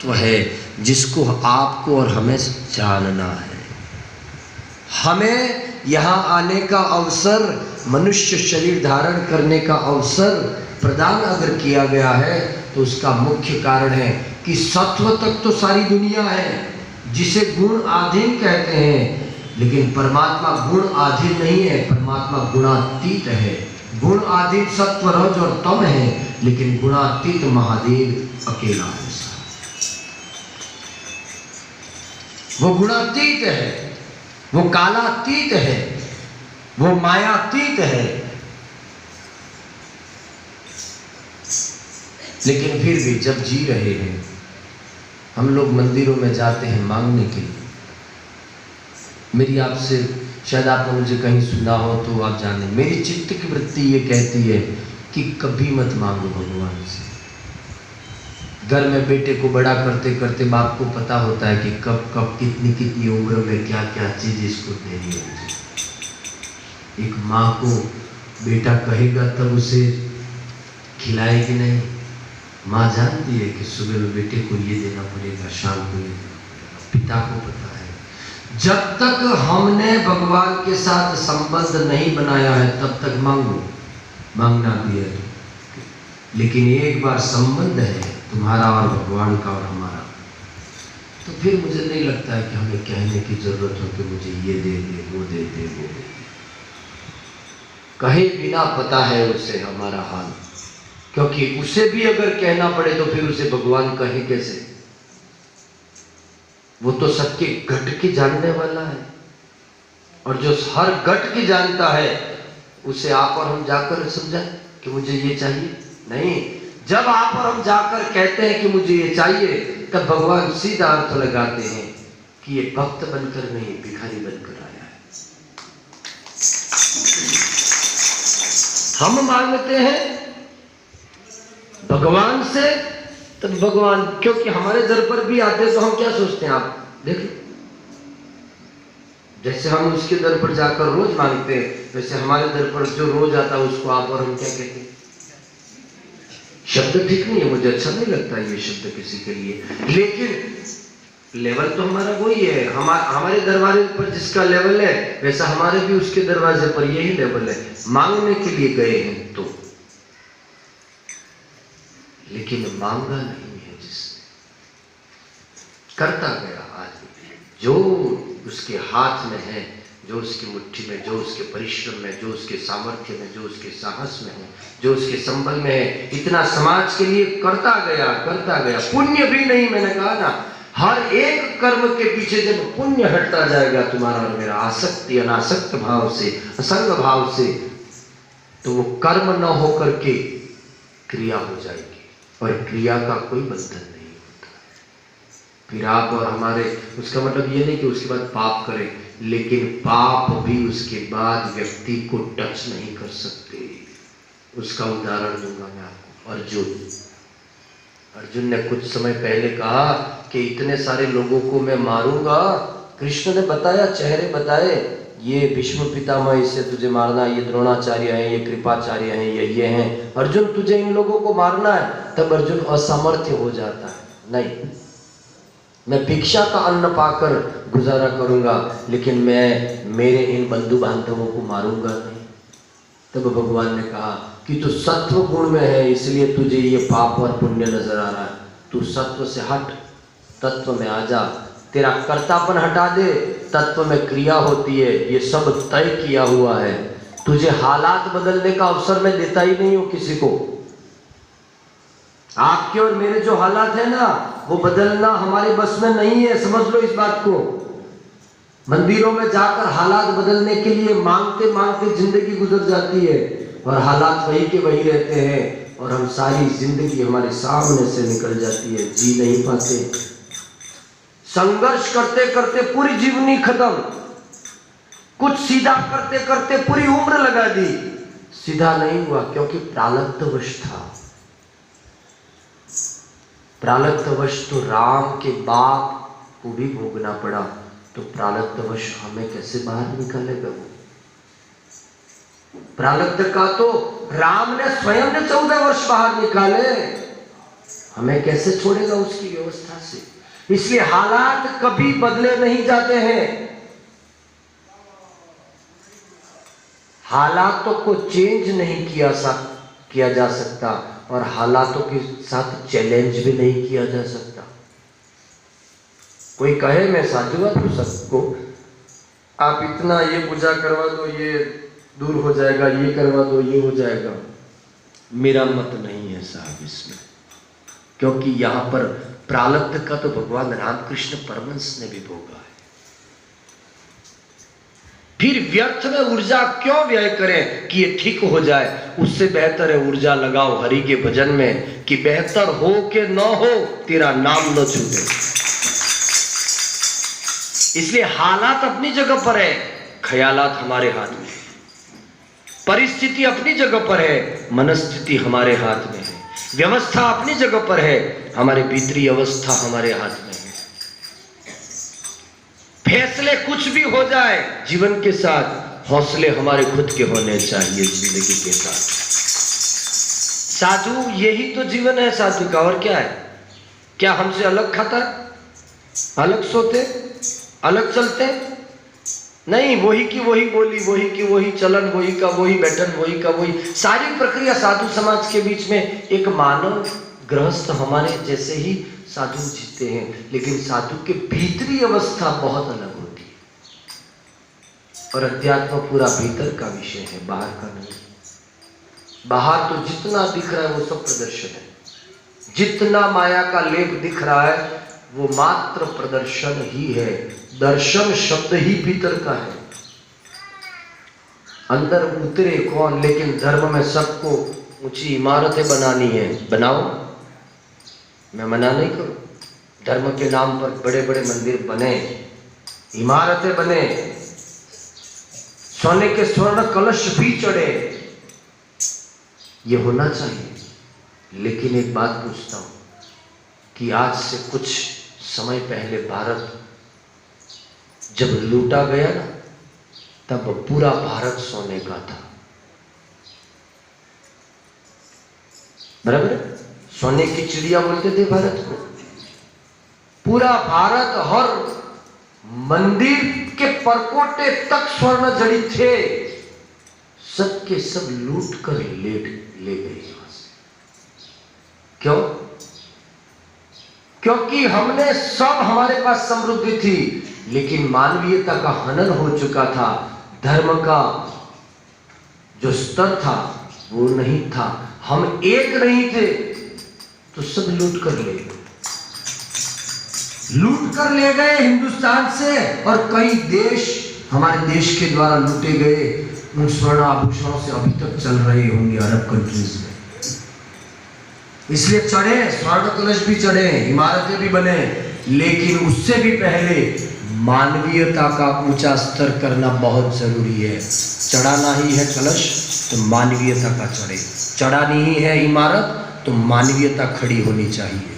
तत्व है जिसको आपको और हमें जानना है। हमें यहाँ आने का अवसर, मनुष्य शरीर धारण करने का अवसर प्रदान अगर किया गया है तो उसका मुख्य कारण है कि सत्व तक तो सारी दुनिया है जिसे गुण आधीन कहते हैं, लेकिन परमात्मा गुण आधीन नहीं है, परमात्मा गुणातीत है। गुण आधीन सत्व रज और तम है, लेकिन गुणातीत महादेव अकेला है। वो गुणातीत है, वो कालातीत है, वो मायातीत है। लेकिन फिर भी जब जी रहे हैं, हम लोग मंदिरों में जाते हैं मांगने के लिए। मेरी आपसे, शायद आपने मुझे कहीं सुना हो तो आप जाने, मेरी चित्त की वृत्ति ये कहती है कि कभी मत मांगो भगवान से। घर में बेटे को बड़ा करते करते बाप को पता होता है कि कब कब कितनी कितनी उम्र में क्या क्या चीज़ इसको देनी है मुझे। एक माँ को बेटा कहेगा तब उसे खिलाएगी नहीं। माँ जानती है कि सुबह में बेटे को ये देना पड़ेगा, शाम को ये देना पड़ेगा। पिता को पता है। जब तक हमने भगवान के साथ संबंध नहीं बनाया है तब तक मांगो, मांगना भी है। लेकिन एक बार संबंध है तुम्हारा और भगवान का और हमारा, तो फिर मुझे नहीं लगता है कि हमें कहने की जरूरत हो कि मुझे ये दे दे, वो दे दे, वो दे दे। कहे बिना पता है उसे हमारा हाल, क्योंकि उसे भी अगर कहना पड़े तो फिर उसे भगवान कहे कैसे? वो तो सबके घट की जानने वाला है, और जो हर घट की जानता है उसे आप और हम जाकर समझाएं कि मुझे ये चाहिए। नहीं, जब आप और हम जाकर कहते हैं कि मुझे ये चाहिए, तब भगवान सीधा अर्थ लगाते हैं कि ये भक्त बनकर नहीं, भिखारी बनकर आया है। हम मांगते हैं भगवान से, तब भगवान, क्योंकि हमारे दर पर भी आते तो हम क्या सोचते हैं, आप देख लो। जैसे हम उसके दर पर जाकर रोज मांगते हैं, वैसे हमारे दर पर जो रोज आता है उसको आप और हम क्या कहते हैं? शब्द ठीक नहीं है, मुझे अच्छा नहीं लगता ये शब्द किसी के लिए, लेकिन लेवल तो हमारा वही है। हमारे दरवाजे पर जिसका लेवल है वैसा हमारे भी उसके दरवाजे पर यही लेवल है। मांगने के लिए गए हैं तो, लेकिन मांगा नहीं है जिसने, करता गया आदमी जो उसके हाथ में है, जो उसकी मुट्ठी में, जो उसके परिश्रम में, जो उसके सामर्थ्य में, जो उसके साहस में है, जो उसके संबल में है, इतना समाज के लिए करता गया, करता गया। पुण्य भी नहीं, मैंने कहा ना, हर एक कर्म के पीछे जब पुण्य हटता जाएगा तुम्हारा और मेरा, आसक्ति अनासक्त भाव से, असंग भाव से, तो वो कर्म न होकर के क्रिया हो जाएगी, और क्रिया का कोई बंधन नहीं होता। फिर आप और हमारे, उसका मतलब ये नहीं कि उसके बाद पाप करें, लेकिन पाप भी उसके बाद व्यक्ति को टच नहीं कर सकते। उसका उदाहरण दूंगा मैं आपको। अर्जुन ने कुछ समय पहले कहा कि इतने सारे लोगों को मैं मारूंगा। कृष्ण ने बताया, चेहरे बताए, ये भीष्म पितामह, इससे तुझे मारना, ये द्रोणाचार्य हैं, ये कृपाचार्य हैं, ये हैं। अर्जुन तुझे इन लोगों को मारना है, तब अर्जुन असमर्थ हो जाता है। नहीं, मैं भिक्षा का अन्न पाकर गुजारा करूंगा, लेकिन मैं मेरे इन बंधु बांधवों को मारूंगा नहीं। तब भगवान ने कहा कि तू सत्व गुण में है, इसलिए तुझे ये पाप और पुण्य नजर आ रहा है। तू सत्व से हट, तत्व में आ जा, तेरा कर्तापन हटा दे, तत्व में क्रिया होती है, ये सब तय किया हुआ है। तुझे हालात बदलने का अवसर मैं देता ही नहीं हूं किसी को। आपके और मेरे जो हालात है ना, वो बदलना हमारे बस में नहीं है, समझ लो इस बात को। मंदिरों में जाकर हालात बदलने के लिए मांगते मांगते जिंदगी गुजर जाती है, और हालात वही के वही रहते हैं, और हम सारी जिंदगी हमारे सामने से निकल जाती है, जी नहीं पाते। संघर्ष करते करते पूरी जीवनी खत्म, कुछ सीधा करते करते पूरी उम्र लगा दी, सीधा नहीं हुआ, क्योंकि प्रारब्धवश था। प्रारब्धवश तो राम के बाप को भी भोगना पड़ा, तो प्रारब्धवश हमें कैसे बाहर निकालेगा वो? प्रारब्ध का तो राम ने स्वयं ने 14 वर्ष बाहर निकाले, हमें कैसे छोड़ेगा उसकी व्यवस्था से। इसलिए हालात कभी बदले नहीं जाते हैं। हालातों को चेंज नहीं किया जा सकता और हालातों के साथ चैलेंज भी नहीं किया जा सकता। कोई कहे मैं साधु हूं, सबको आप इतना ये पूजा करवा दो, ये दूर हो जाएगा, ये करवा दो, ये हो जाएगा, मेरा मत नहीं है साहब इसमें। क्योंकि यहाँ पर प्रारब्ध का तो भगवान रामकृष्ण परमहंस ने भी भोगा है। फिर व्यर्थ में ऊर्जा क्यों व्यय करें कि ये ठीक हो जाए। उससे बेहतर है ऊर्जा लगाओ हरि के भजन में कि बेहतर हो के न हो तेरा नाम न छूटे। इसलिए हालात अपनी जगह पर है, ख्यालात हमारे हाथ में है। परिस्थिति अपनी जगह पर है, मनस्थिति हमारे हाथ में है। व्यवस्था अपनी जगह पर है, हमारे भीतरी अवस्था हमारे हाथ में है। फैसले कुछ भी हो जाए जीवन के साथ, हौसले हमारे खुद के होने चाहिए जिंदगी के साथ। साधु यही तो जीवन है साधु का, और क्या है। क्या हमसे अलग खाता, अलग सोते, अलग चलते? नहीं, वही की वही बोली, वही की वही चलन, वही का वही बैठन, वही का वही सारी प्रक्रिया। साधु समाज के बीच में एक मानव गृहस्थ हमारे जैसे ही साधु जीते हैं, लेकिन साधु के भीतरी अवस्था बहुत अलग होती है। और अध्यात्म पूरा भीतर का विषय है, बाहर का नहीं। बाहर तो जितना दिख रहा है वो सब प्रदर्शन है। जितना माया का लेप दिख रहा है वो मात्र प्रदर्शन ही है। दर्शन शब्द ही भीतर का है। अंदर उतरे कौन, लेकिन धर्म में सबको ऊंची इमारतें बनानी है, बनाओ, मैं मना नहीं करूं। धर्म के नाम पर बड़े बड़े मंदिर बने, इमारतें बने, सोने के स्वर्ण कलश भी चढ़े, ये होना चाहिए। लेकिन एक बात पूछता हूं कि आज से कुछ समय पहले भारत जब लूटा गया ना, तब पूरा भारत सोने का था, बराबर? सोने की चिड़िया बोलते थे भारत को। पूरा भारत, हर मंदिर के परकोटे तक स्वर्ण जड़ित थे, सब के सब लूट कर ले गए यहां से। क्यों? क्योंकि हमने सब, हमारे पास समृद्धि थी, लेकिन मानवीयता का हनन हो चुका था। धर्म का जो स्तर था वो नहीं था। हम एक नहीं थे तो सब लूट कर ले गए हिंदुस्तान से। और कई देश हमारे देश के द्वारा लूटे गए, उन स्वर्ण आभूषणों से अभी तक चल रहे होंगे अरब कंट्रीज में। इसलिए चढ़े, स्वर्ण कलश भी चढ़े, इमारतें भी बने, लेकिन उससे भी पहले मानवीयता का ऊंचा स्तर करना बहुत जरूरी है। चढ़ाना ही है कलश तो मानवीयता का चढ़े, चढ़ानी ही है इमारत तो मानवीयता खड़ी होनी चाहिए।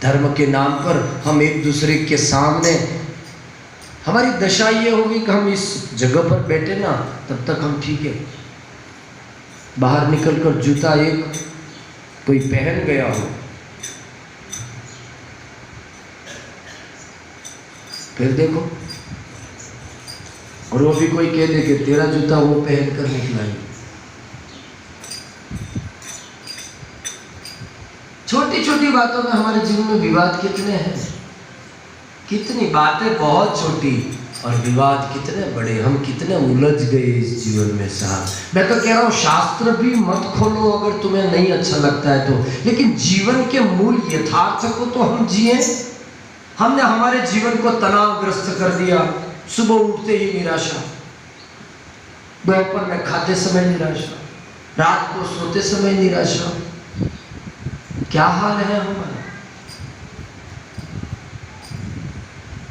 धर्म के नाम पर हम एक दूसरे के सामने, हमारी दशा ये होगी कि हम इस जगह पर बैठे ना, तब तक हम ठीक है। बाहर निकलकर जूता एक कोई पहन गया हो, फिर देखो, और वो भी कोई कह दे कि तेरा जूता वो पहन कर निकला है। छोटी छोटी बातों में हमारे जीवन में विवाद कितने हैं, कितनी बातें बहुत छोटी और विवाद कितने बड़े। हम कितने उलझ गए इस जीवन में साहब। मैं तो कह रहा हूँ शास्त्र भी मत खोलो अगर तुम्हें नहीं अच्छा लगता है तो, लेकिन जीवन के मूल यथार्थ को तो हम जिए। हमने हमारे जीवन को तनावग्रस्त कर दिया। सुबह उठते ही निराशा, दोपहर में खाते समय निराशा, रात को सोते समय निराशा। क्या हाल है हमारा।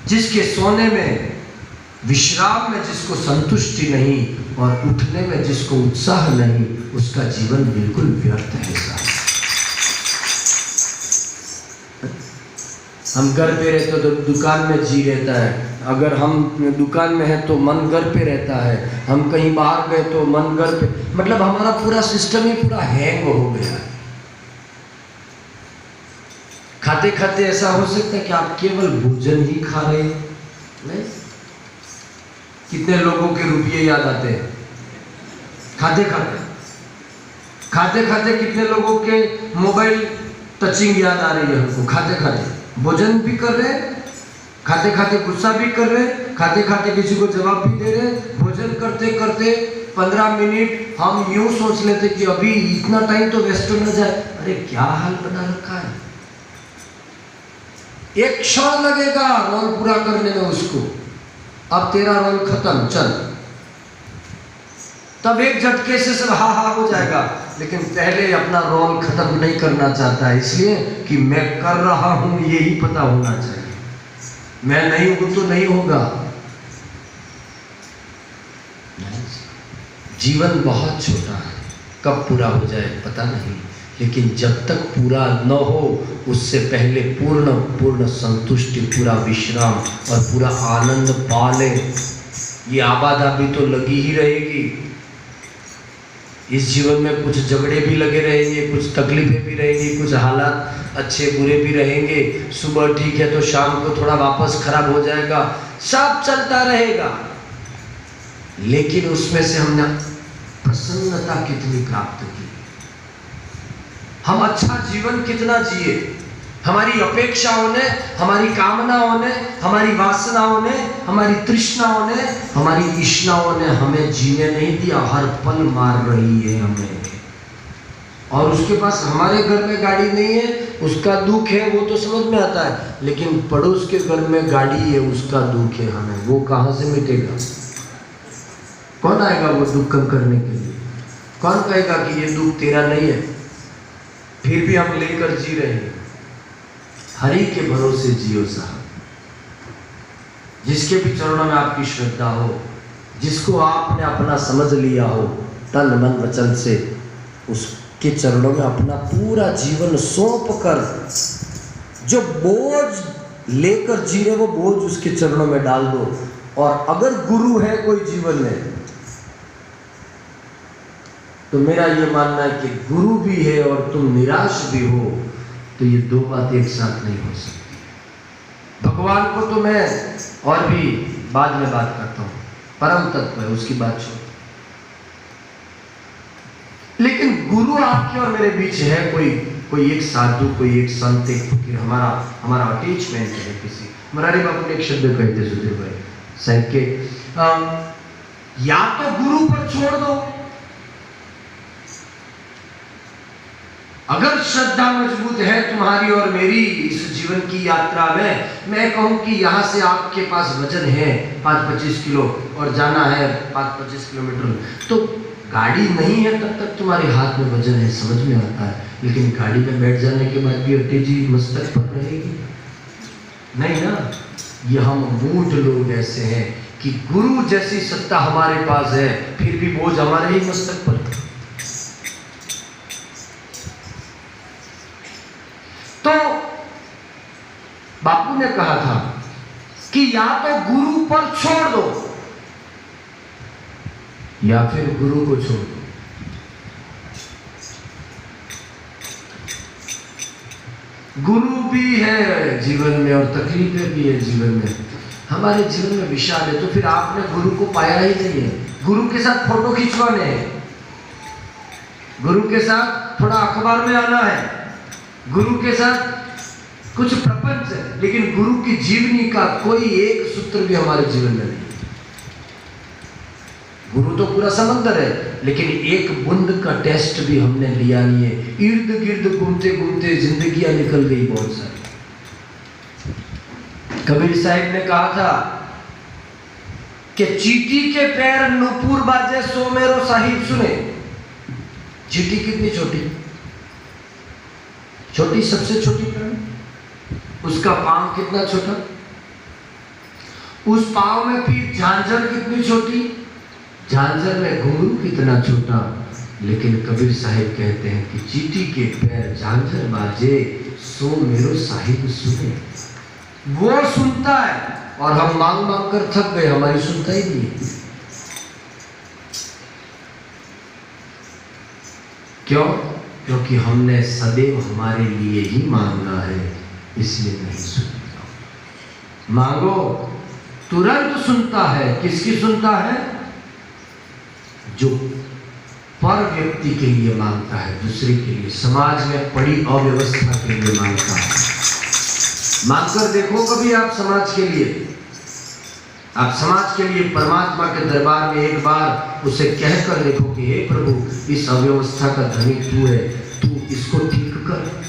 जिसके सोने में, विश्राम में जिसको संतुष्टि नहीं और उठने में जिसको उत्साह नहीं, उसका जीवन बिल्कुल व्यर्थ है साहब। हम घर पे रहते तो दुकान में जी रहता है, अगर हम दुकान में हैं तो मन घर पे रहता है, हम कहीं बाहर गए तो मन घर पे, मतलब हमारा पूरा सिस्टम ही पूरा हैंग हो गया है। खाते खाते ऐसा हो सकता है कि आप केवल भोजन ही खा रहे हैं? नहीं। कितने लोगों के रुपये याद आते हैं खाते खाते? खाते खाते कितने लोगों के मोबाइल टचिंग याद आ रही है हमको खाते खाते? भोजन भी कर रहे हैं, खाते खाते गुस्सा भी कर रहे हैं, खाते खाते किसी को जवाब भी दे रहे हैं। भोजन करते करते 15 मिनट हम यूं सोच लेते कि अभी इतना टाइम तो वेस्ट न जाए। अरे क्या हाल बना रखा है। एक क्षण लगेगा रोल पूरा करने में उसको, अब तेरा रोल खत्म, चल। तब एक झटके से सब हा हा हो जाएगा, लेकिन पहले अपना रोल खत्म नहीं करना चाहता है, इसलिए कि मैं कर रहा हूं यही पता होना चाहिए। मैं नहीं हूं तो नहीं होगा। जीवन बहुत छोटा है, कब पूरा हो जाए पता नहीं, लेकिन जब तक पूरा न हो उससे पहले पूर्ण संतुष्टि, पूरा विश्राम और पूरा आनंद पा ले। ये आबादाबी तो लगी ही रहेगी। इस जीवन में कुछ झगड़े भी लगे रहेंगे, कुछ तकलीफें भी रहेंगी, कुछ हालात अच्छे बुरे भी रहेंगे। सुबह ठीक है तो शाम को थोड़ा वापस खराब हो जाएगा, सब चलता रहेगा। लेकिन उसमें से हमने प्रसन्नता कितनी प्राप्त की, हम अच्छा जीवन कितना जिए। हमारी अपेक्षाओं ने, हमारी कामनाओं ने, हमारी वासनाओं ने, हमारी तृष्णाओं ने, हमारी इच्छाओं ने हमें जीने नहीं दिया, हर पल मार रही है हमें। और उसके पास, हमारे घर में गाड़ी नहीं है, उसका दुख है, वो तो समझ में आता है, लेकिन पड़ोस के घर में गाड़ी है, उसका दुख है हमें, वो कहाँ से मिटेगा? कौन आएगा वो दुख कम करने के लिए? कौन कहेगा कि ये दुख तेरा नहीं है? फिर भी हम लेकर जी रहे हैं। हरि के भरोसे जियो साहब। जिसके भी चरणों में आपकी श्रद्धा हो, जिसको आपने अपना समझ लिया हो तन मन वचन से, उसके चरणों में अपना पूरा जीवन सौंप कर, जो बोझ लेकर जी रहे वो बोझ उसके चरणों में डाल दो। और अगर गुरु है कोई जीवन में, तो मेरा ये मानना है कि गुरु भी है और तुम निराश भी हो, तो ये दो बातें एक साथ नहीं हो सकती। भगवान को तो मैं और भी बाद में बात करता हूँ, परम तत्व है, उसकी बात छोड़, लेकिन गुरु आपके और मेरे बीच है कोई एक साधु, कोई एक संत, एक फकीर, हमारा अटैचमेंट है किसी। मुरारी बापू ने एक शब्द कहे थे सुधीर भाई साहब के, या तो गुरु पर छोड़ दो, अगर श्रद्धा मजबूत है तुम्हारी और मेरी इस जीवन की यात्रा में, मैं कहूं कि यहाँ से आपके पास वजन है 5-25 किलो और जाना है 5-25 किलोमीटर, तो गाड़ी नहीं है तब तक तुम्हारे हाथ में वजन है, समझ में आता है, लेकिन गाड़ी में बैठ जाने के बाद भी तेजी मस्तक पर रहेगी नहीं ना। ये हम मूढ़ लोग ऐसे हैं कि गुरु जैसी सत्ता हमारे पास है, फिर भी बोझ हमारे ही मस्तक पर। तो बापू ने कहा था कि या तो गुरु पर छोड़ दो या फिर गुरु को छोड़ दो। गुरु भी है जीवन में और तकलीफें भी है जीवन में। हमारे जीवन में विशाल है, तो फिर आपने गुरु को पाया ही नहीं है। गुरु के साथ फोटो खिंचवाने हैं, गुरु के साथ थोड़ा अखबार में आना है, गुरु के साथ कुछ प्रपंच है, लेकिन गुरु की जीवनी का कोई एक सूत्र भी हमारे जीवन में नहीं। गुरु तो पूरा समंदर है, लेकिन एक बूंद का टेस्ट भी हमने लिया नहीं है। इर्द गिर्द घूमते घूमते जिंदगियां निकल गई बहुत सारी। कबीर साहिब ने कहा था कि चींटी के पैर नुपुर बाजे सो मेरो साहिब सुने। चींटी कितनी छोटी, छोटी सबसे छोटी प्राणी, उसका पांव कितना छोटा, उस पांव में फिर झांझर कितनी छोटी, झांझर में घुंघरू कितना छोटा। लेकिन कबीर साहिब कहते हैं कि चींटी के पैर झांझर बाजे सो मेरो साहिब सुने। वो सुनता है और हम मांग मांग कर थक गए, हमारी सुनता ही नहीं। क्यों? क्योंकि हमने सदैव हमारे लिए ही मांगा है, इसलिए नहीं सुनेगा। मांगो, तुरंत सुनता है। किसकी सुनता है? जो पर व्यक्ति के लिए मांगता है, दूसरे के लिए, समाज में पड़ी अव्यवस्था के लिए मांगता है। मांगकर देखो कभी आप समाज के लिए, आप समाज के लिए परमात्मा के दरबार में एक बार उसे कहकर देखो कि हे प्रभु, इस अव्यवस्था का धनी तू है, तू इसको ठीक कर।